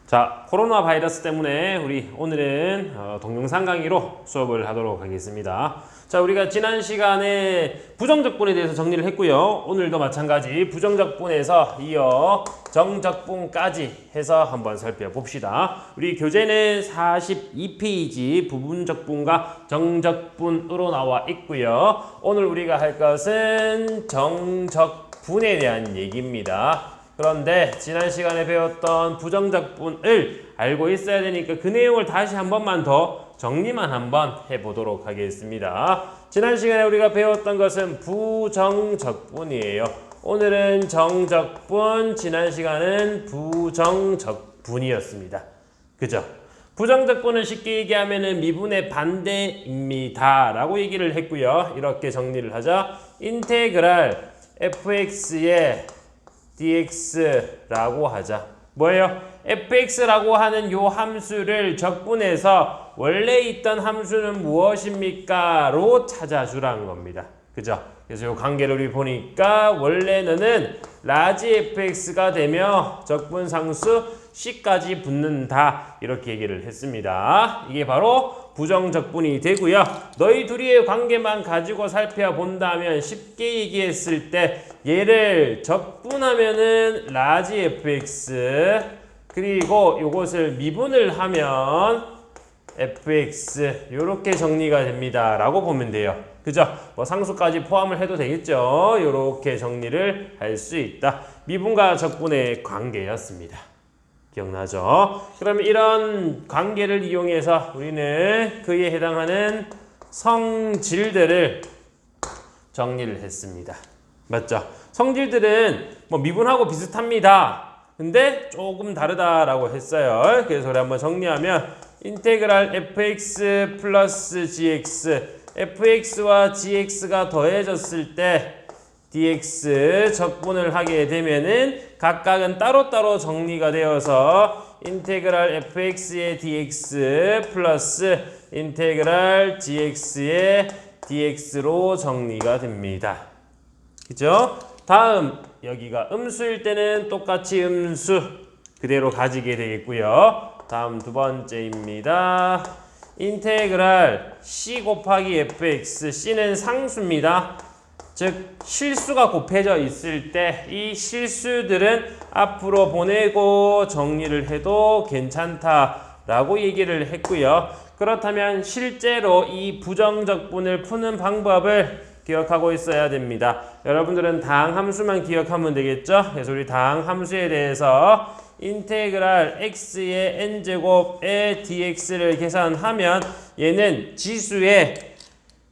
자, 코로나 바이러스 때문에 우리 오늘은 동영상 강의로 수업을 하도록 하겠습니다. 자, 우리가 지난 시간에 부정적분에 대해서 정리를 했고요. 오늘도 마찬가지 부정적분에서 이어 정적분까지 해서 한번 살펴봅시다. 우리 교재는 42페이지 부분적분과 정적분으로 나와 있고요. 오늘 우리가 할 것은 정적분에 대한 얘기입니다. 그런데 지난 시간에 배웠던 부정적분을 알고 있어야 되니까 그 내용을 다시 한 번만 더 정리만 한번 해보도록 하겠습니다. 지난 시간에 우리가 배웠던 것은 부정적분이에요. 오늘은 정적분, 지난 시간은 부정적분이었습니다. 그죠? 부정적분은 쉽게 얘기하면 미분의 반대입니다 라고 얘기를 했고요. 이렇게 정리를 하자. 인테그랄 fx의 dx라고 하자. 뭐예요? fx라고 하는 요 함수를 적분해서 원래 있던 함수는 무엇입니까? 로 찾아주라는 겁니다. 그죠? 그래서 요 관계를 우리 보니까 원래는 라지 fx가 되며 적분상수 c까지 붙는다. 이렇게 얘기를 했습니다. 이게 바로 부정적분이 되고요. 너희 둘이의 관계만 가지고 살펴본다면 쉽게 얘기했을 때 얘를 적분하면은 라지 fx 그리고 요것을 미분을 하면 fx 요렇게 정리가 됩니다 라고 보면 돼요. 그죠? 뭐 상수까지 포함을 해도 되겠죠. 요렇게 정리를 할 수 있다. 미분과 적분의 관계였습니다. 기억나죠? 그러면 이런 관계를 이용해서 우리는 그에 해당하는 성질들을 정리를 했습니다. 맞죠? 성질들은 뭐 미분하고 비슷합니다. 근데 조금 다르다라고 했어요. 그래서 우리 한번 정리하면 인테그랄 fx 플러스 gx fx와 gx가 더해졌을 때 dx 적분을 하게 되면은 각각은 따로따로 정리가 되어서 인테그랄 fx의 dx 플러스 인테그랄 gx의 dx로 정리가 됩니다. 그죠? 다음 여기가 음수일 때는 똑같이 음수 그대로 가지게 되겠고요. 다음 두 번째입니다. 인테그랄 c 곱하기 fx c는 상수입니다. 즉 실수가 곱해져 있을 때 이 실수들은 앞으로 보내고 정리를 해도 괜찮다라고 얘기를 했고요. 그렇다면 실제로 이 부정적분을 푸는 방법을 기억하고 있어야 됩니다. 여러분들은 다항함수만 기억하면 되겠죠? 그래서 우리 다항함수에 대해서 인테그랄 x의 n제곱의 dx를 계산하면 얘는 지수에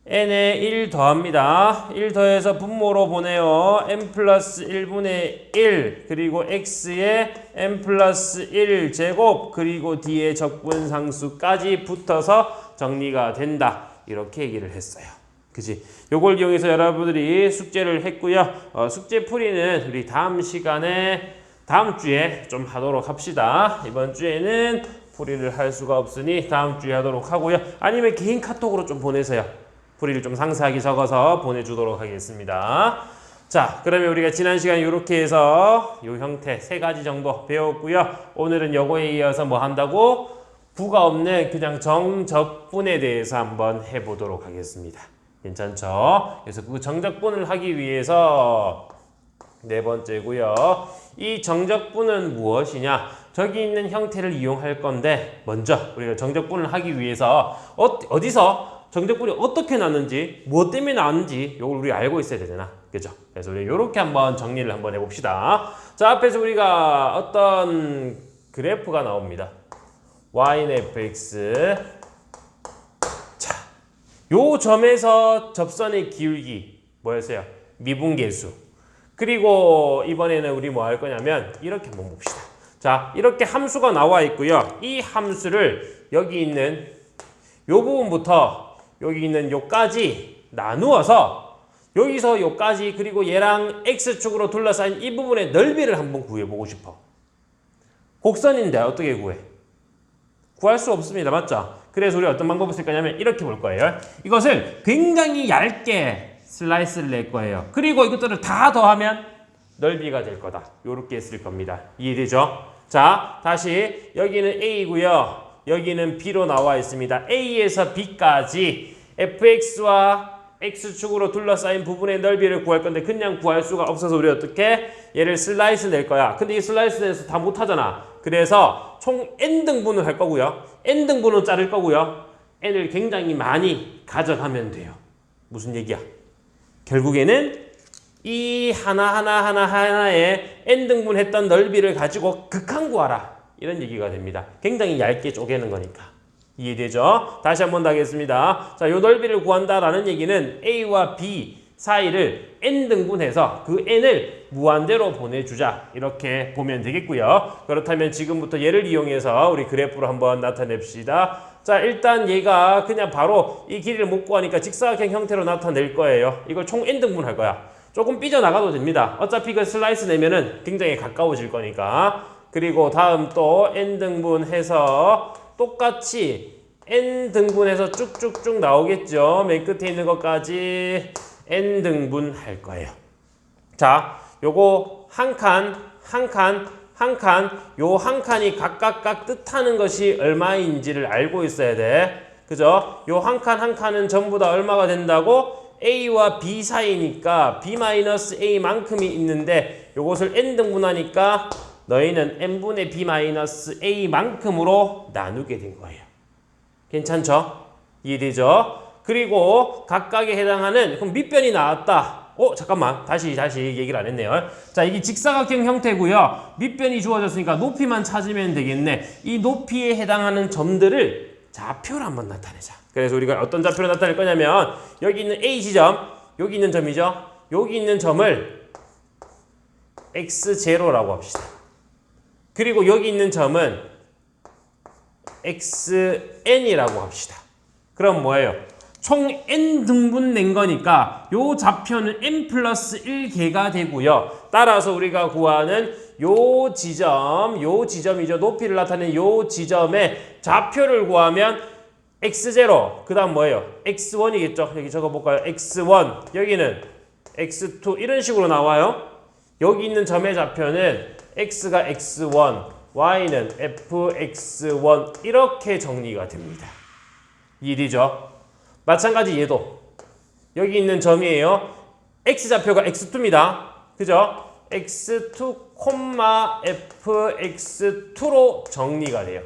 n에 1 더합니다. 1 더해서 분모로 보내요. n 플러스 1분의 1 그리고 x의 n 플러스 1 제곱 그리고 d의 적분상수까지 붙어서 정리가 된다. 이렇게 얘기를 했어요. 그지? 요걸 이용해서 여러분들이 숙제를 했고요. 숙제 풀이는 우리 다음 시간에 다음 주에 좀 하도록 합시다. 이번 주에는 풀이를 할 수가 없으니 다음 주에 하도록 하고요. 아니면 개인 카톡으로 좀 보내세요. 풀이를 좀 상세하게 적어서 보내주도록 하겠습니다. 자, 그러면 우리가 지난 시간에 이렇게 해서 이 형태 세 가지 정도 배웠고요. 오늘은 요거에 이어서 뭐 한다고? 부가 없는 그냥 정적분에 대해서 한번 해보도록 하겠습니다. 괜찮죠? 그래서 그 정적분을 하기 위해서 네 번째고요. 이 정적분은 무엇이냐? 저기 있는 형태를 이용할 건데 먼저 우리가 정적분을 하기 위해서 어디서 정적분이 어떻게 나는지 무엇 때문에 나는지 이걸 우리 알고 있어야 되잖아. 그죠? 그래서 우리 이렇게 한번 정리를 한번 해봅시다. 자, 앞에서 우리가 어떤 그래프가 나옵니다. y는 fx 자, 요 점에서 접선의 기울기 뭐였어요? 미분계수. 그리고 이번에는 우리 뭐 할 거냐면 이렇게 한번 봅시다. 자, 이렇게 함수가 나와 있고요. 이 함수를 여기 있는 요 부분부터 여기 있는 요까지 나누어서 여기서 요까지 그리고 얘랑 x축으로 둘러싸인 이 부분의 넓이를 한번 구해보고 싶어. 곡선인데 어떻게 구해? 구할 수 없습니다. 맞죠? 그래서 우리 어떤 방법을 쓸 거냐면 이렇게 볼 거예요. 이것을 굉장히 얇게 슬라이스를 낼 거예요. 그리고 이것들을 다 더하면 넓이가 될 거다. 요렇게 쓸 겁니다. 이해되죠? 자, 다시 여기는 A고요. 여기는 B로 나와 있습니다. A에서 B까지 fx와 x축으로 둘러싸인 부분의 넓이를 구할 건데 그냥 구할 수가 없어서 우리 어떻게 얘를 슬라이스 낼 거야. 근데 이 슬라이스에서 다 못하잖아. 그래서 총 n등분을 할 거고요. n등분은 자를 거고요. n을 굉장히 많이 가져가면 돼요. 무슨 얘기야? 결국에는 이 하나하나에 n등분 했던 넓이를 가지고 극한 구하라. 이런 얘기가 됩니다. 굉장히 얇게 쪼개는 거니까. 이해되죠? 다시 한 번 더 하겠습니다. 자, 요 넓이를 구한다라는 얘기는 A와 B 사이를 n등분해서 그 n을 무한대로 보내주자. 이렇게 보면 되겠고요. 그렇다면 지금부터 얘를 이용해서 우리 그래프로 한번 나타냅시다. 자, 일단 얘가 그냥 바로 이 길이를 못 구하니까 직사각형 형태로 나타낼 거예요. 이걸 총 n등분 할 거야. 조금 삐져나가도 됩니다. 어차피 그 슬라이스 내면은 굉장히 가까워질 거니까. 그리고 다음 또 n등분 해서 똑같이 n등분해서 쭉쭉쭉 나오겠죠. 맨 끝에 있는 것까지 n등분 할 거예요. 자, 요거 한 칸, 한 칸, 한 칸, 요 한 칸이 각각 뜻하는 것이 얼마인지를 알고 있어야 돼. 그죠? 요 한 칸 한 칸은 전부 다 얼마가 된다고? A와 B 사이니까 B-A만큼이 있는데 요것을 n등분하니까 너희는 n분의 B-A만큼으로 나누게 된 거예요. 괜찮죠? 이해되죠? 그리고 각각에 해당하는 그럼 밑변이 나왔다. 잠깐만. 다시 얘기를 안 했네요. 자, 이게 직사각형 형태고요. 밑변이 주어졌으니까 높이만 찾으면 되겠네. 이 높이에 해당하는 점들을 좌표로 한번 나타내자. 그래서 우리가 어떤 좌표로 나타낼 거냐면 여기 있는 A 지점, 여기 있는 점이죠. 여기 있는 점을 x0라고 합시다. 그리고 여기 있는 점은 xn이라고 합시다. 그럼 뭐예요? 총 n등분 낸 거니까 요 좌표는 n 플러스 1개가 되고요. 따라서 우리가 구하는 요 지점이죠. 높이를 나타내는 요 지점의 좌표를 구하면 x0, 그 다음 뭐예요? x1이겠죠. 여기 적어볼까요? x1, 여기는 x2 이런 식으로 나와요. 여기 있는 점의 좌표는 x가 x1, y는 fx1 이렇게 정리가 됩니다. 이해되죠? 마찬가지 얘도 여기 있는 점이에요. x좌표가 x2입니다. 그죠? x2, fx2로 정리가 돼요.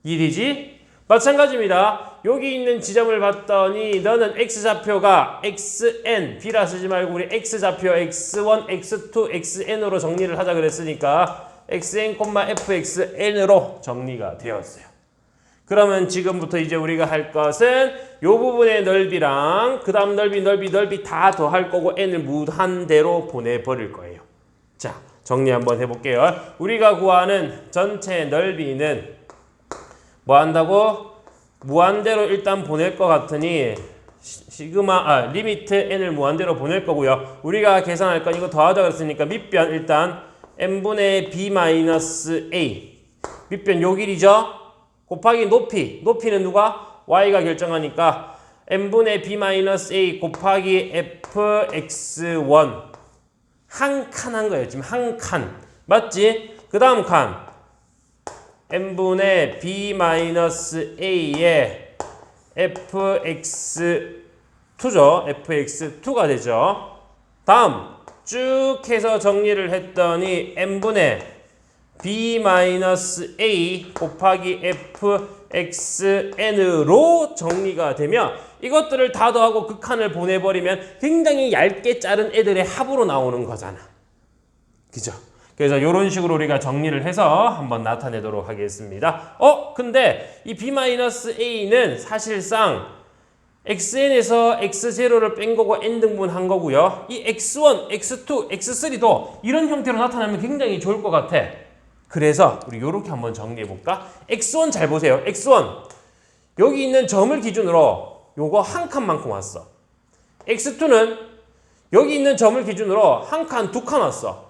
이해되지? 마찬가지입니다. 여기 있는 지점을 봤더니 너는 x좌표가 xn, b라 쓰지 말고 우리 x좌표 x1, x2, xn으로 정리를 하자 그랬으니까 xn, fxn으로 정리가 되었어요. 그러면 지금부터 이제 우리가 할 것은 요 부분의 넓이랑 그 다음 넓이 다 더할 거고 n을 무한대로 보내버릴 거예요. 자, 정리 한번 해볼게요. 우리가 구하는 전체 넓이는 뭐 한다고? 무한대로 일단 보낼 것 같으니 리미트 n을 무한대로 보낼 거고요. 우리가 계산할 건 이거 더하자 그랬으니까 밑변 일단 n분의 b-a 밑변 요 길이죠. 곱하기 높이는 누가? y가 결정하니까 n분의 b-a 곱하기 fx1 한 칸 한 거예요. 지금 한 칸 맞지? 그 다음 칸 n분의 b-a의 fx2죠. fx2가 되죠. 다음 쭉 해서 정리를 했더니 n분의 b-a 곱하기 fxn으로 정리가 되면 이것들을 다 더하고 극한을 보내버리면 굉장히 얇게 자른 애들의 합으로 나오는 거잖아. 그죠? 그래서 이런 식으로 우리가 정리를 해서 한번 나타내도록 하겠습니다. 근데 이 b-a는 사실상 xn에서 x0를 뺀 거고 n등분 한 거고요. 이 x1, x2, x3도 이런 형태로 나타나면 굉장히 좋을 것 같아. 그래서 우리 이렇게 한번 정리해 볼까? x1 잘 보세요. x1 여기 있는 점을 기준으로 요거 한 칸만큼 왔어. x2는 여기 있는 점을 기준으로 한 칸, 두 칸 왔어.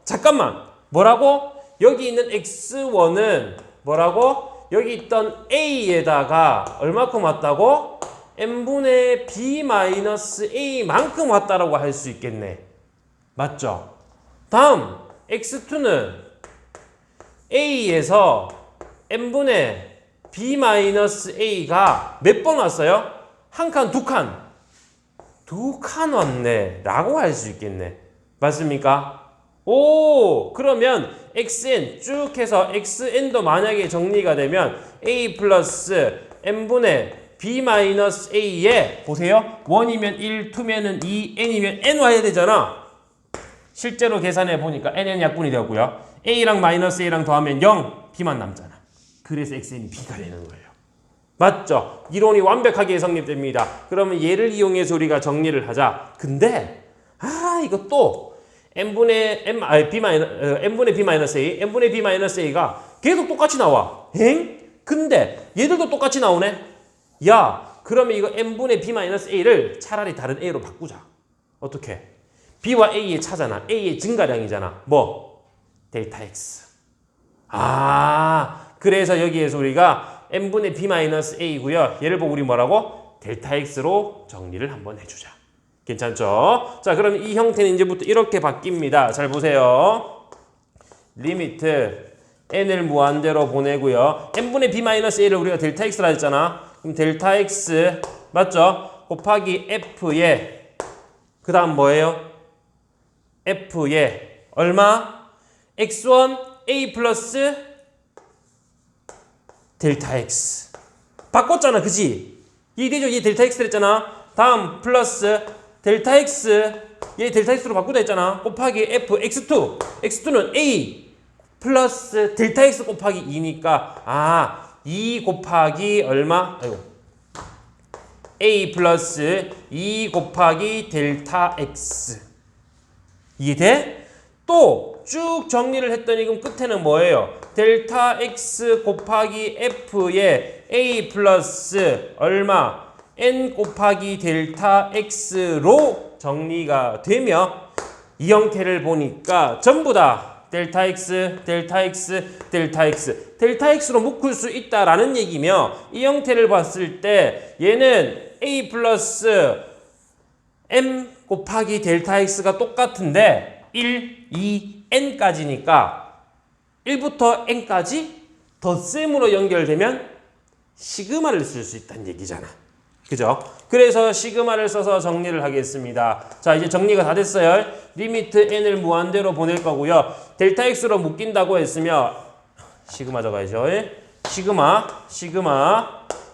잠깐만. 뭐라고? 여기 있는 x1은 뭐라고? 여기 있던 a에다가 얼마큼 왔다고? n분의 b-a만큼 왔다라고 할 수 있겠네. 맞죠? 다음 x2는 a에서 n분의 b-a가 몇 번 왔어요? 한 칸, 두 칸? 두 칸 왔네 라고 할 수 있겠네. 맞습니까? 오, 그러면 xn 쭉 해서 xn도 만약에 정리가 되면 a 플러스 n분의 b-a에 보세요. 1이면 1, 2면은 2, n이면 n 와야 되잖아. 실제로 계산해 보니까 nn 약분이 되었고요. a랑 마이너스 a랑 더하면 0, b만 남잖아. 그래서 xn이 b가 되는 거예요. 맞죠? 이론이 완벽하게 성립됩니다. 그러면 얘를 이용해서 우리가 정리를 하자. 근데 이거 또 n분의 b-a, n분의 b-a가 계속 똑같이 나와. 근데 얘들도 똑같이 나오네. 야, 그러면 이거 n분의 b-a를 차라리 다른 a로 바꾸자. 어떻게? b와 a의 차잖아. a의 증가량이잖아. 뭐? 델타 x. 그래서 여기에서 우리가 n분의 b-a고요. 얘를 보고 우리 뭐라고? 델타 x로 정리를 한번 해주자. 괜찮죠? 자, 그럼 이 형태는 이제부터 이렇게 바뀝니다. 잘 보세요. 리미트 n을 무한대로 보내고요. n분의 b-a를 우리가 델타 x라 했잖아. 그럼 델타 x 맞죠? 곱하기 f에 그 다음 뭐예요? f에 얼마? x1 a 플러스 델타 x 바꿨잖아. 그지? 이해되죠? 얘 델타 x 했잖아. 다음 플러스 델타 x 얘 델타 x로 바꾸자 했잖아. 곱하기 f x2 x2는 a 플러스 델타 x 곱하기 2니까 2 곱하기 얼마? a 플러스 2 곱하기 델타 x 이해돼? 또 쭉 정리를 했더니 그럼 끝에는 뭐예요? 델타 x 곱하기 f에 a 플러스 얼마? n 곱하기 델타 x로 정리가 되며 이 형태를 보니까 전부 다 델타 x, 델타 x, 델타 x, 델타 x로 묶을 수 있다라는 얘기며 이 형태를 봤을 때 얘는 a 플러스 m 곱하기 델타 x가 똑같은데 1, 2, n까지니까 1부터 n까지 덧셈으로 연결되면 시그마를 쓸 수 있다는 얘기잖아. 그죠? 그래서 시그마를 써서 정리를 하겠습니다. 자, 이제 정리가 다 됐어요. 리미트 n을 무한대로 보낼 거고요. 델타 x로 묶인다고 했으면 시그마 적어야죠. 시그마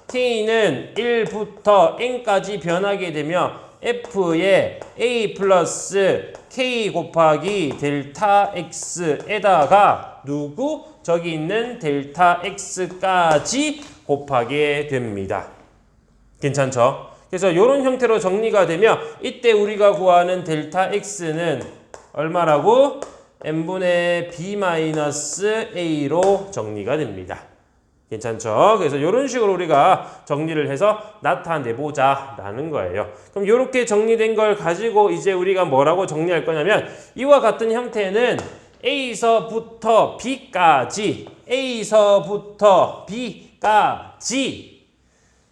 k는 1부터 n까지 변하게 되며 f에 a 플러스 k 곱하기 델타 x에다가 누구? 저기 있는 델타 x까지 곱하게 됩니다. 괜찮죠? 그래서 이런 형태로 정리가 되면 이때 우리가 구하는 델타 x는 얼마라고? n분의 b-a로 정리가 됩니다. 괜찮죠? 그래서 이런 식으로 우리가 정리를 해서 나타내보자 라는 거예요. 그럼 이렇게 정리된 걸 가지고 이제 우리가 뭐라고 정리할 거냐면 이와 같은 형태는 A서부터 B까지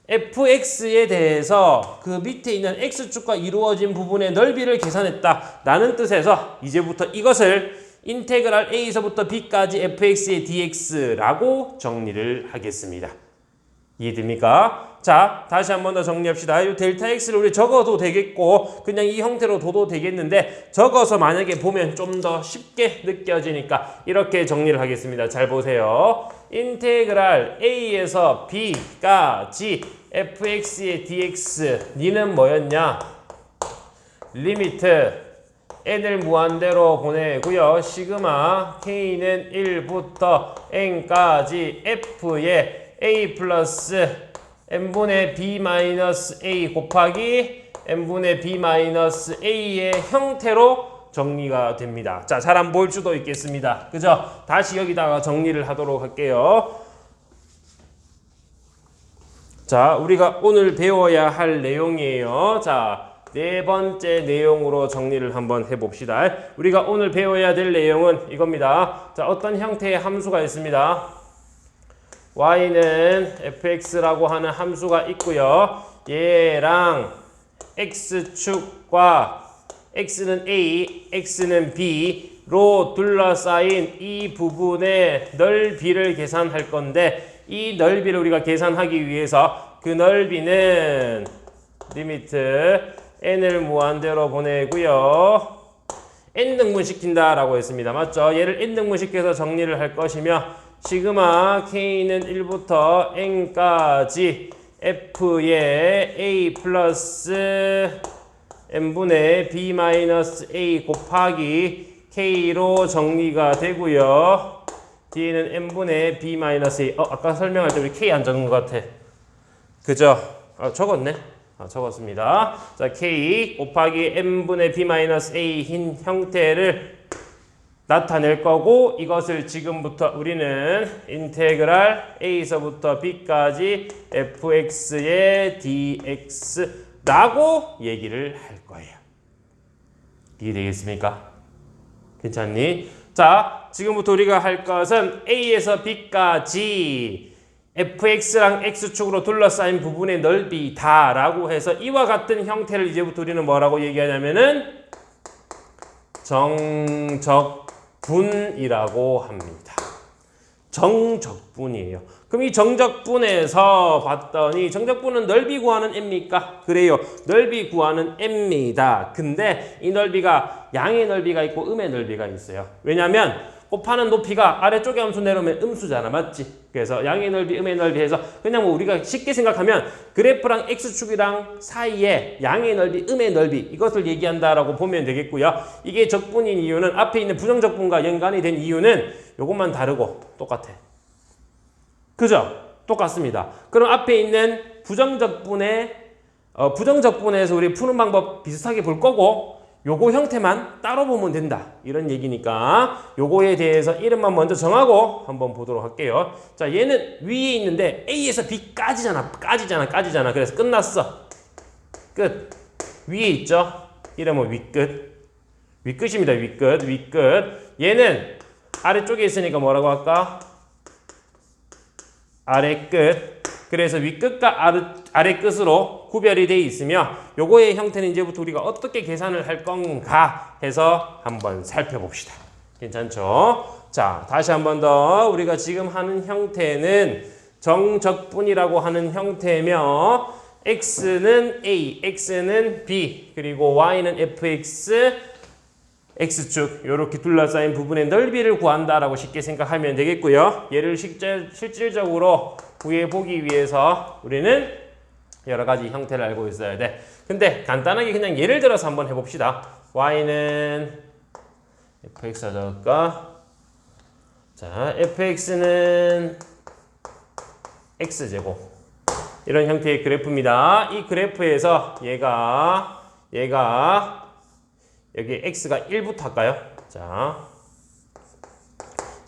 fx에 대해서 그 밑에 있는 x축과 이루어진 부분의 넓이를 계산했다 라는 뜻에서 이제부터 이것을 인테그랄 a서부터 b까지 fx의 dx라고 정리를 하겠습니다. 이해됩니까? 자, 다시 한 번 더 정리합시다. 이 델타 x를 우리 적어도 되겠고 그냥 이 형태로 둬도 되겠는데 적어서 만약에 보면 좀 더 쉽게 느껴지니까 이렇게 정리를 하겠습니다. 잘 보세요. 인테그랄 a에서 b까지 fx의 dx 니는 뭐였냐? 리미트 n을 무한대로 보내고요. 시그마 k는 1부터 n까지 f에 a 플러스 n분의 b-a 곱하기 n분의 b-a의 형태로 정리가 됩니다. 자, 잘 안 보일 수도 있겠습니다. 그죠? 다시 여기다가 정리를 하도록 할게요. 자, 우리가 오늘 배워야 할 내용이에요. 자, 네 번째 내용으로 정리를 한번 해봅시다. 우리가 오늘 배워야 될 내용은 이겁니다. 자, 어떤 형태의 함수가 있습니다. y는 fx라고 하는 함수가 있고요. 얘랑 x축과 x는 a, x는 b로 둘러싸인 이 부분의 넓이를 계산할 건데 이 넓이를 우리가 계산하기 위해서 그 넓이는 리미트 n을 무한대로 보내고요. n등분 시킨다라고 했습니다. 맞죠? 얘를 n등분 시켜서 정리를 할 것이며 시그마 k는 1부터 n까지 f의 a 플러스 n분의 b 마이너스 a 곱하기 k로 정리가 되고요. 뒤에는 n분의 b 마이너스 a. 아까 설명할 때 우리 k 안 적은 것 같아. 그죠? 적었네. 적었습니다. 자, k 곱하기 n분의 b 마이너스 a인 형태를 나타낼 거고 이것을 지금부터 우리는 인테그랄 a에서부터 b까지 fx의 dx라고 얘기를 할 거예요. 이해되겠습니까? 괜찮니? 자, 지금부터 우리가 할 것은 a에서 b까지 fx랑 x축으로 둘러싸인 부분의 넓이다 라고 해서 이와 같은 형태를 이제부터 우리는 뭐라고 얘기하냐면은 정적분이라고 합니다. 정적분이에요. 그럼 이 정적분에서 봤더니 정적분은 넓이 구하는 n입니까? 그래요. 넓이 구하는 n입니다. 근데 이 넓이가 양의 넓이가 있고 음의 넓이가 있어요. 왜냐하면 곱하는 높이가 아래쪽에 함수 내려오면 음수잖아. 맞지? 그래서 양의 넓이, 음의 넓이 해서 그냥 뭐 우리가 쉽게 생각하면 그래프랑 x축이랑 사이에 양의 넓이, 음의 넓이 이것을 얘기한다라고 보면 되겠고요. 이게 적분인 이유는 앞에 있는 부정적분과 연관이 된 이유는 요것만 다르고 똑같아. 그죠? 똑같습니다. 그럼 앞에 있는 부정적분에서 우리 푸는 방법 비슷하게 볼 거고 요거 형태만 따로 보면 된다. 이런 얘기니까 요거에 대해서 이름만 먼저 정하고 한번 보도록 할게요. 자, 얘는 위에 있는데 A에서 B까지잖아. 까지잖아. 그래서 끝났어. 끝. 위에 있죠? 이름은 윗끝. 윗끝입니다. 윗끝. 얘는 아래쪽에 있으니까 뭐라고 할까? 아래끝. 그래서 윗끝과 아래끝으로 구별이 되어 있으며 요거의 형태는 이제부터 우리가 어떻게 계산을 할 건가 해서 한번 살펴봅시다. 괜찮죠? 자, 다시 한 번 더 우리가 지금 하는 형태는 정적분이라고 하는 형태며 x는 a, x는 b, 그리고 y는 fx, x축 이렇게 둘러싸인 부분의 넓이를 구한다라고 쉽게 생각하면 되겠고요. 얘를 실질적으로 구해보기 위해서 우리는 여러 가지 형태를 알고 있어야 돼. 근데 간단하게 그냥 예를 들어서 한번 해봅시다. y는 fx가 적을까? 자, fx는 x제곱 이런 형태의 그래프입니다. 이 그래프에서 얘가 여기 x가 1부터 할까요? 자,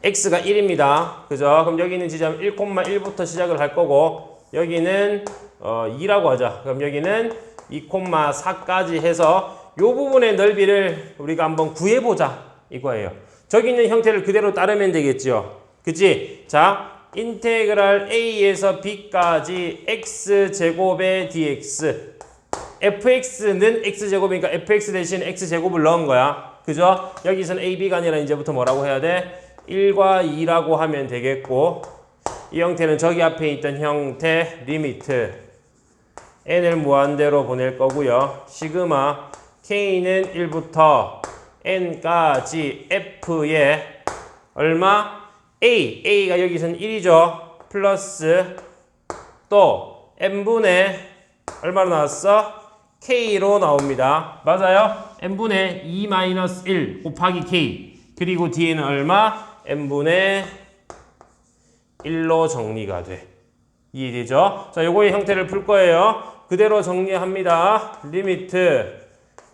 x가 1입니다. 그죠? 그럼 여기 있는 지점 1,1부터 시작을 할 거고 여기는 2라고 하자. 그럼 여기는 2,4까지 해서 이 부분의 넓이를 우리가 한번 구해보자. 이거예요. 저기 있는 형태를 그대로 따르면 되겠죠. 그치? 자, 인테그랄 a에서 b까지 x제곱의 dx fx는 x제곱이니까 fx 대신 x제곱을 넣은 거야. 그죠? 여기서는 ab가 아니라 이제부터 뭐라고 해야 돼? 1과 2라고 하면 되겠고 이 형태는 저기 앞에 있던 형태 리미트 n을 무한대로 보낼 거고요. 시그마 k는 1부터 n까지 f의 얼마? a가 여기서는 1이죠. 플러스 또 n분의 얼마로 나왔어? k로 나옵니다. 맞아요? n분의 2-1 곱하기 k 그리고 뒤에는 얼마? n분의 1로 정리가 돼. 이해되죠? 자, 요거의 형태를 풀 거예요. 그대로 정리합니다. 리미트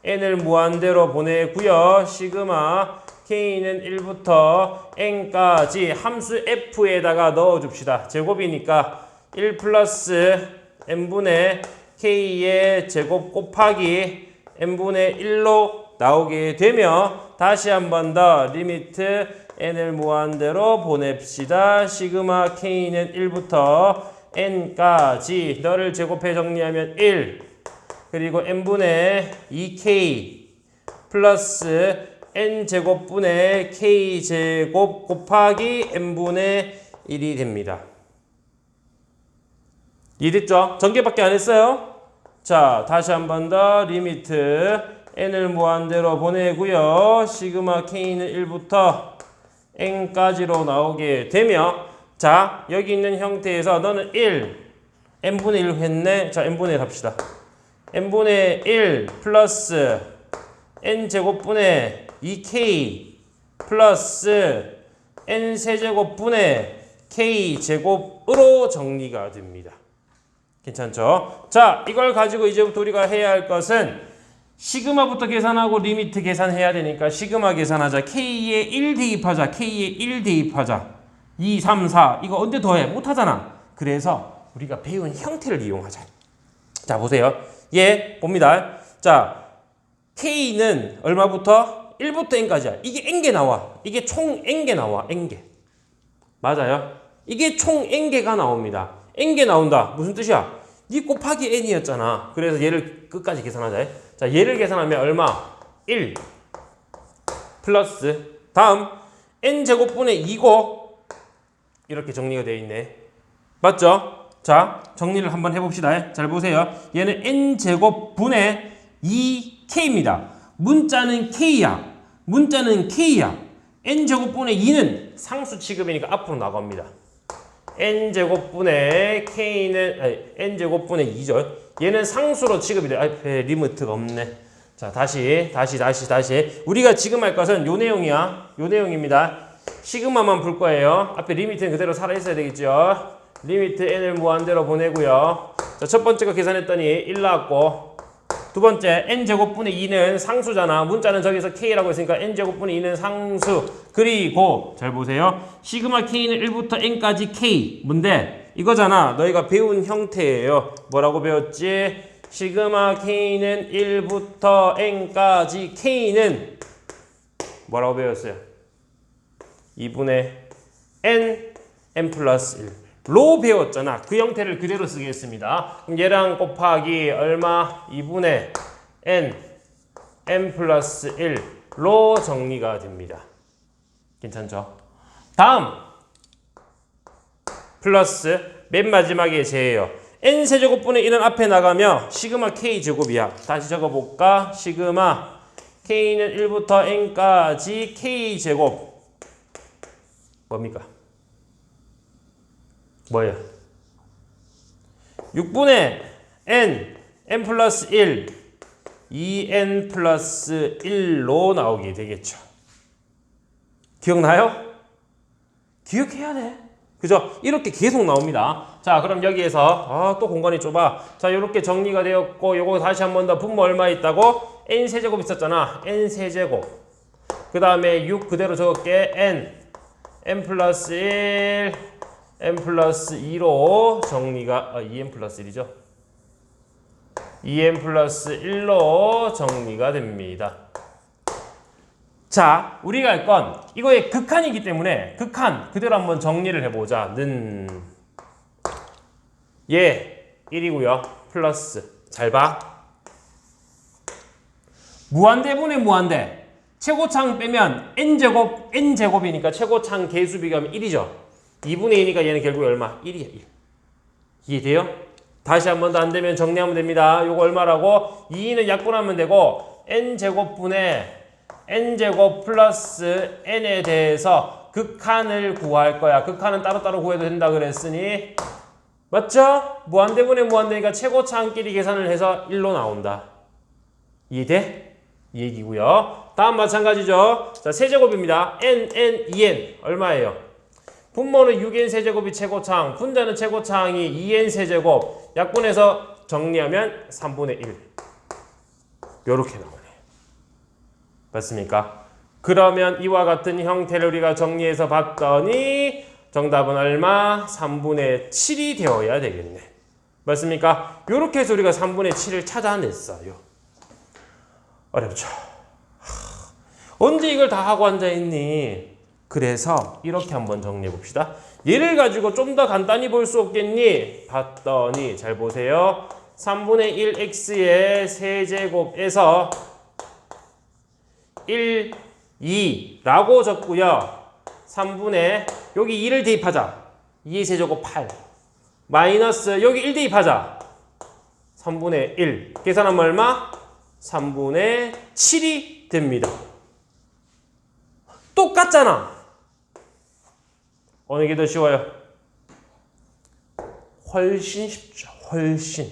n을 무한대로 보내고요. 시그마 k는 1부터 n까지 함수 f에다가 넣어줍시다. 제곱이니까 1 플러스 n분의 k의 제곱 곱하기 n분의 1로 나오게 되며 다시 한 번 더 리미트 n을 무한대로 보냅시다. 시그마 k는 1부터 n까지 너를 제곱해 정리하면 1 그리고 n분의 2k 플러스 n제곱분의 k제곱 곱하기 n분의 1이 됩니다. 이해됐죠? 전개밖에 안 했어요. 자, 다시 한 번 더 리미트 n을 무한대로 보내고요. 시그마 k는 1부터 n까지로 나오게 되며, 자, 여기 있는 형태에서 너는 1, n분의 1 했네. 자, n분의 1 합시다. n분의 1 플러스 n제곱분의 2k 플러스 n세제곱분의 k제곱으로 정리가 됩니다. 괜찮죠? 자, 이걸 가지고 이제부터 우리가 해야 할 것은 시그마부터 계산하고 리미트 계산해야 되니까 시그마 계산하자. k에 1 대입하자. k에 1 대입하자. 2, 3, 4 이거 언제 더해? 못하잖아. 그래서 우리가 배운 형태를 이용하자. 자, 보세요. 예, 봅니다. 자, k는 얼마부터? 1부터 n까지야. 이게 n개 나와. 이게 총 n개 나와. n개. 맞아요? 이게 총 n개가 나옵니다. n개 나온다. 무슨 뜻이야? 이 곱하기 n이었잖아. 그래서 얘를 끝까지 계산하자. 자, 얘를 계산하면 얼마? 1 플러스 다음 n제곱분의 2고 이렇게 정리가 되어 있네. 맞죠? 자, 정리를 한번 해봅시다. 잘 보세요. 얘는 n제곱분의 2k입니다. 문자는 k야. 문자는 k야. n제곱분의 2는 상수 취급이니까 앞으로 나갑니다. n제곱분의 k는 n제곱분의 2죠. 얘는 상수로 취급이 돼. 앞에 리미트가 없네. 자, 다시 우리가 지금 할 것은 요 내용이야. 요 내용입니다. 시그마만 풀 거예요. 앞에 리미트는 그대로 살아 있어야 되겠죠. 리미트 n을 무한대로 보내고요. 자, 첫 번째 거 계산했더니 1 나왔고, 두 번째 n제곱분의 2는 상수잖아. 문자는 저기서 k라고 했으니까 n제곱분의 2는 상수. 그리고 잘 보세요. 시그마 k는 1부터 n까지 k. 뭔데? 이거잖아. 너희가 배운 형태예요. 뭐라고 배웠지? 시그마 k는 1부터 n까지 k는 뭐라고 배웠어요? 2분의 n 플러스 1로 배웠잖아. 그 형태를 그대로 쓰겠습니다. 그럼 얘랑 곱하기 얼마? 2분의 n 플러스 1로 정리가 됩니다. 괜찮죠? 다음 플러스 맨 마지막에 제예요. n세제곱분의 1은 앞에 나가며 시그마 k제곱이야. 다시 적어볼까? 시그마 k는 1부터 n까지 k제곱 뭡니까? 뭐예요? 6분의 n 플러스 1 2n 플러스 1로 나오게 되겠죠. 기억나요? 기억해야 돼. 그죠? 이렇게 계속 나옵니다. 자, 그럼 여기에서 또 공간이 좁아. 자, 이렇게 정리가 되었고, 요거 다시 한 번 더 분모 얼마 있다고? n세제곱 있었잖아. n세제곱. 그 다음에 6 그대로 적을게. n 플러스 1 n 플러스 2로 정리가 2n 플러스 1이죠. 2n 플러스 1로 정리가 됩니다. 자, 우리가 할 건 이거의 극한이기 때문에 극한 그대로 한번 정리를 해보자. 는 얘 1이고요. 플러스 잘 봐. 무한대분의 무한대. 최고창 빼면 n제곱이니까 최고창 개수 비교하면 1이죠. 2분의 2니까 얘는 결국 얼마? 1이야. 1. 이해돼요? 다시 한 번 더 안 되면 정리하면 됩니다. 요거 얼마라고? 2는 약분하면 되고 n제곱분의 n제곱 플러스 n에 대해서 극한을 구할 거야. 극한은 따로따로 구해도 된다 그랬으니 맞죠? 무한대분의 무한대니까 최고차항끼리 계산을 해서 1로 나온다. 이해돼? 이 얘기고요. 다음 마찬가지죠. 자, 세제곱입니다. n, 2n 얼마예요? 분모는 6n 세제곱이 최고차항, 분자는 최고차항이 2n 세제곱. 약분해서 정리하면 3분의 1. 요렇게 나오네. 맞습니까? 그러면 이와 같은 형태를 우리가 정리해서 봤더니 정답은 얼마? 3분의 7이 되어야 되겠네. 맞습니까? 요렇게 해서 우리가 3분의 7을 찾아냈어요. 어렵죠? 언제 이걸 다 하고 앉아있니? 그래서 이렇게 한번 정리해 봅시다. 얘를 가지고 좀 더 간단히 볼 수 없겠니? 봤더니 잘 보세요. 3분의 1x의 세제곱에서 1, 2라고 적고요. 3분의 여기 2를 대입하자. 2의 세제곱 8 마이너스 여기 1 대입하자. 3분의 1 계산하면 얼마? 3분의 7이 됩니다. 똑같잖아. 어느 게 더 쉬워요? 훨씬 쉽죠. 훨씬.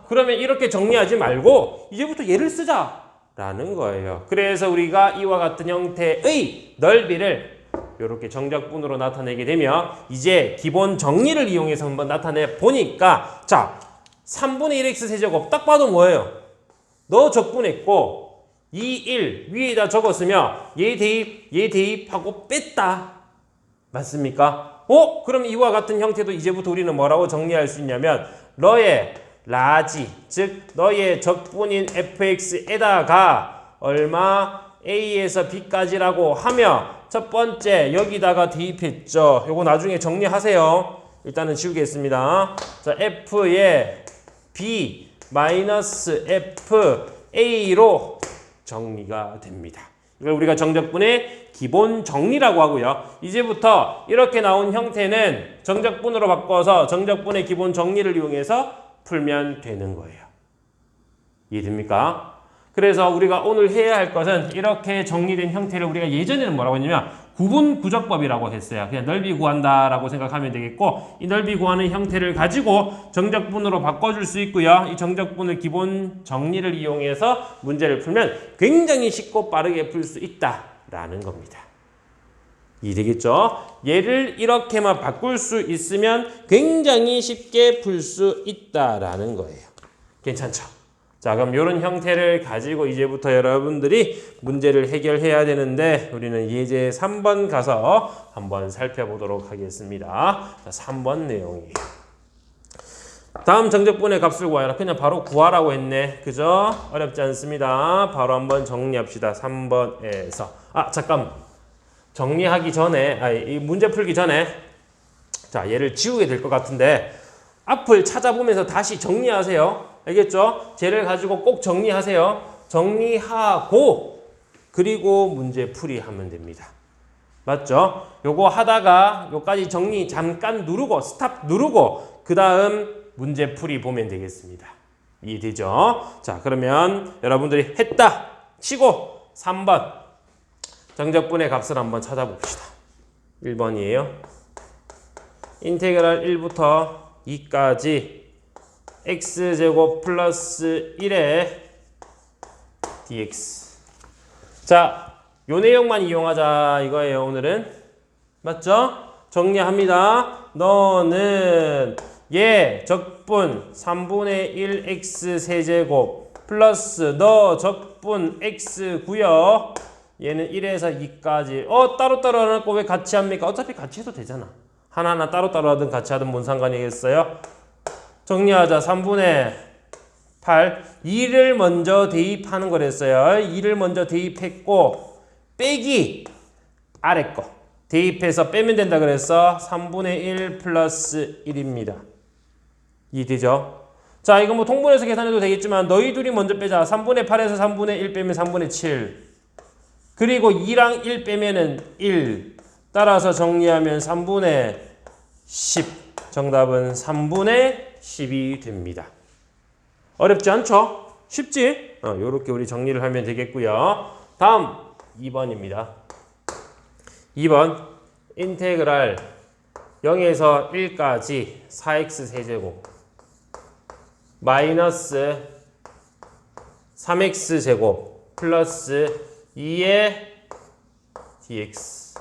그러면 이렇게 정리하지 말고 이제부터 얘를 쓰자라는 거예요. 그래서 우리가 이와 같은 형태의 넓이를 이렇게 정적분으로 나타내게 되면 이제 기본 정리를 이용해서 한번 나타내 보니까 자 3분의 1x 세제곱 딱 봐도 뭐예요? 너 적분했고 2, 1 위에다 적었으면 얘 대입하고 뺐다. 맞습니까? 그럼 이와 같은 형태도 이제부터 우리는 뭐라고 정리할 수 있냐면 너의 라지, 즉 너의 적분인 fx에다가 얼마 a에서 b까지라고 하며 첫 번째 여기다가 대입했죠. 요거 나중에 정리하세요. 일단은 지우겠습니다. 자, f의 b 마이너스 f a로 정리가 됩니다. 이걸 우리가 정적분의 기본 정리라고 하고요. 이제부터 이렇게 나온 형태는 정적분으로 바꿔서 정적분의 기본 정리를 이용해서 풀면 되는 거예요. 이해됩니까? 그래서 우리가 오늘 해야 할 것은 이렇게 정리된 형태를 우리가 예전에는 뭐라고 했냐면 구분구적법이라고 했어요. 그냥 넓이 구한다라고 생각하면 되겠고 이 넓이 구하는 형태를 가지고 정적분으로 바꿔줄 수 있고요. 이 정적분을 기본 정리를 이용해서 문제를 풀면 굉장히 쉽고 빠르게 풀 수 있다라는 겁니다. 이해되겠죠? 얘를 이렇게만 바꿀 수 있으면 굉장히 쉽게 풀 수 있다라는 거예요. 괜찮죠? 자, 그럼 이런 형태를 가지고 이제부터 여러분들이 문제를 해결해야 되는데 우리는 예제 3번 가서 한번 살펴보도록 하겠습니다. 자, 3번 내용이에요. 다음 정적분의 값을 구하라. 그냥 바로 구하라고 했네. 그죠? 어렵지 않습니다. 바로 한번 정리합시다. 3번에서. 잠깐. 정리하기 전에, 이 문제 풀기 전에 자, 얘를 지우게 될 것 같은데 앞을 찾아보면서 다시 정리하세요. 알겠죠? 쟤를 가지고 꼭 정리하세요. 정리하고 그리고 문제 풀이하면 됩니다. 맞죠? 요거 하다가 요까지 정리 잠깐 누르고 스탑 누르고 그 다음 문제 풀이 보면 되겠습니다. 이해되죠? 자, 그러면 여러분들이 했다 치고 3번 정적분의 값을 한번 찾아봅시다. 1번이에요. 인테그랄 1부터 2까지 x제곱 플러스 1의 dx. 자, 요 내용만 이용하자 이거예요. 오늘은 맞죠? 정리합니다. 너는 얘 적분 3분의 1 x 세제곱 플러스 너 적분 x고요. 얘는 1에서 2까지. 따로따로 하고 왜 같이 합니까? 어차피 같이 해도 되잖아. 하나하나 따로따로 하든 같이 하든 뭔 상관이겠어요? 정리하자. 3분의 8. 2를 먼저 대입하는 거랬어요. 2를 먼저 대입했고 빼기 아래 거. 대입해서 빼면 된다 그랬어. 3분의 1 플러스 1입니다. 이해되죠? 자, 이거 뭐 통분해서 계산해도 되겠지만 너희 둘이 먼저 빼자. 3분의 8에서 3분의 1 빼면 3분의 7. 그리고 2랑 1 빼면은 1. 따라서 정리하면 3분의 10. 정답은 3분의 10이 됩니다. 어렵지 않죠? 쉽지? 요렇게 우리 정리를 하면 되겠고요. 다음 2번입니다. 2번 인테그랄 0에서 1까지 4x 세제곱 마이너스 3x 제곱 플러스 2의 dx.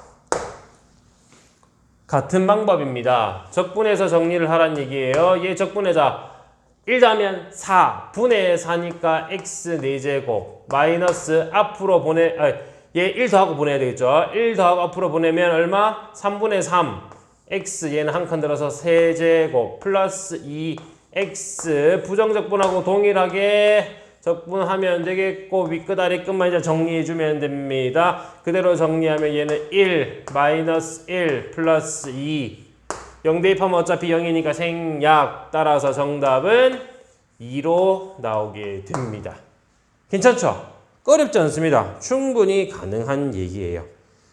같은 방법입니다. 적분해서 정리를 하란 얘기예요. 얘 적분해자. 1자면 4, 분의 4니까 x 4제곱 마이너스 앞으로 얘 1 더하고 보내야 되겠죠. 1 더하고 앞으로 보내면 얼마? 3분의 3 x 얘는 한 칸 들어서 세제곱 플러스 2x 부정적분하고 동일하게 적분하면 되겠고 윗끝 아래끝만 이제 정리해주면 됩니다. 그대로 정리하면 얘는 1 마이너스 1 플러스 2 0 대입하면 어차피 0이니까 생략. 따라서 정답은 2로 나오게 됩니다. 괜찮죠? 어렵지 않습니다. 충분히 가능한 얘기예요.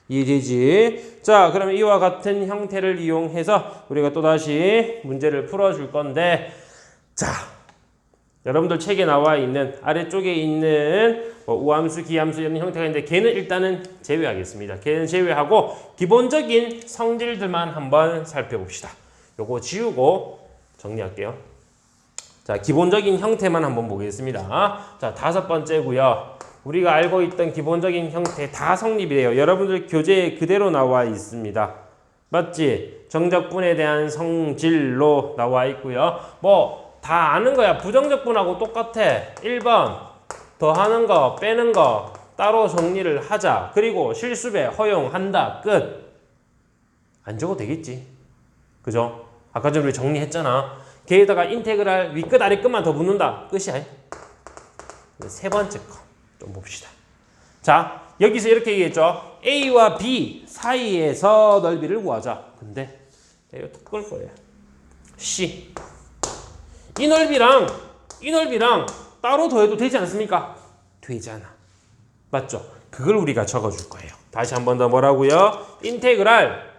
이해되지? 자, 그러면 이와 같은 형태를 이용해서 우리가 또다시 문제를 풀어줄 건데, 자, 여러분들 책에 나와 있는 아래쪽에 있는 우함수, 기함수 이런 형태가 있는데 걔는 일단은 제외하겠습니다. 걔는 제외하고 기본적인 성질들만 한번 살펴봅시다. 요거 지우고 정리할게요. 자, 기본적인 형태만 한번 보겠습니다. 자, 5번째고요. 우리가 알고 있던 기본적인 형태 다 성립이 돼요. 여러분들 교재에 그대로 나와 있습니다. 맞지? 정적분에 대한 성질로 나와 있고요. 뭐 다 아는 거야. 부정적분하고 똑같아. 1번 더하는 거, 빼는 거 따로 정리를 하자. 그리고 실수배 허용한다. 끝. 안 적어도 되겠지. 그죠? 아까 전에 우리 정리했잖아. 걔에다가 인테그랄 윗끝 아래끝만 더 붙는다. 끝이야. 세 번째 거 좀 봅시다. 자, 여기서 이렇게 얘기했죠. A와 B 사이에서 넓이를 구하자. 근데 이거 또 끌 거예요. C. 이 넓이랑 따로 더해도 되지 않습니까? 되잖아. 맞죠? 그걸 우리가 적어줄 거예요. 다시 한 번 더 뭐라고요? 인테그랄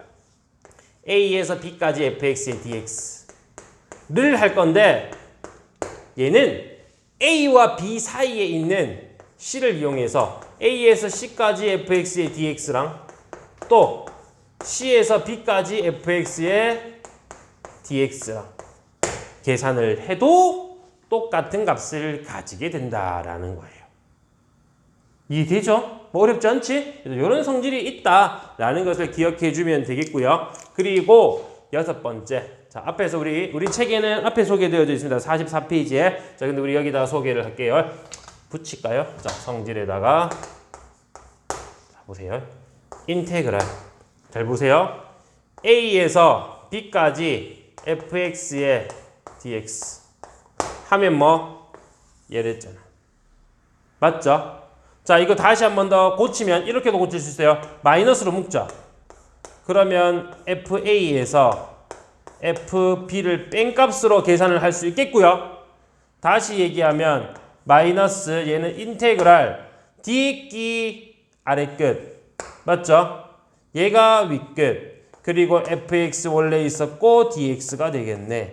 A에서 B까지 fx의 dx를 할 건데 얘는 A와 B 사이에 있는 C를 이용해서 A에서 C까지 fx의 dx랑 또 C에서 B까지 fx의 dx랑 계산을 해도 똑같은 값을 가지게 된다라는 거예요. 이해되죠? 뭐 어렵지 않지? 이런 성질이 있다라는 것을 기억해 주면 되겠고요. 그리고 6번째. 자, 앞에서 우리 책에는 앞에 소개되어져 있습니다. 44페이지에. 자, 근데 우리 여기다가 소개를 할게요. 붙일까요? 자, 성질에다가 자, 보세요. 인테그랄. 잘 보세요. A에서 B까지 fx의 dx 하면 뭐 얘랬잖아. 맞죠? 자, 이거 다시 한 번 더 고치면 이렇게도 고칠 수 있어요. 마이너스로 묶자. 그러면 FA에서 FB를 뺀 값으로 계산을 할 수 있겠고요. 다시 얘기하면 마이너스 얘는 인테그랄 D끼 아래끝. 맞죠? 얘가 윗끝. 그리고 fx 원래 있었고 dx가 되겠네.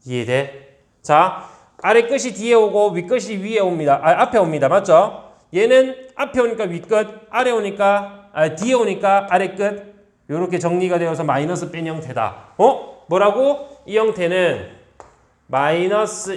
이해돼? 자, 아래 끝이 뒤에 오고 윗끝이 위에 옵니다. 앞에 옵니다. 맞죠? 얘는 앞에 오니까 윗끝, 아래 오니까 뒤에 오니까 아래 끝. 이렇게 정리가 되어서 마이너스 뺀 형태다. 뭐라고? 이 형태는 마이너스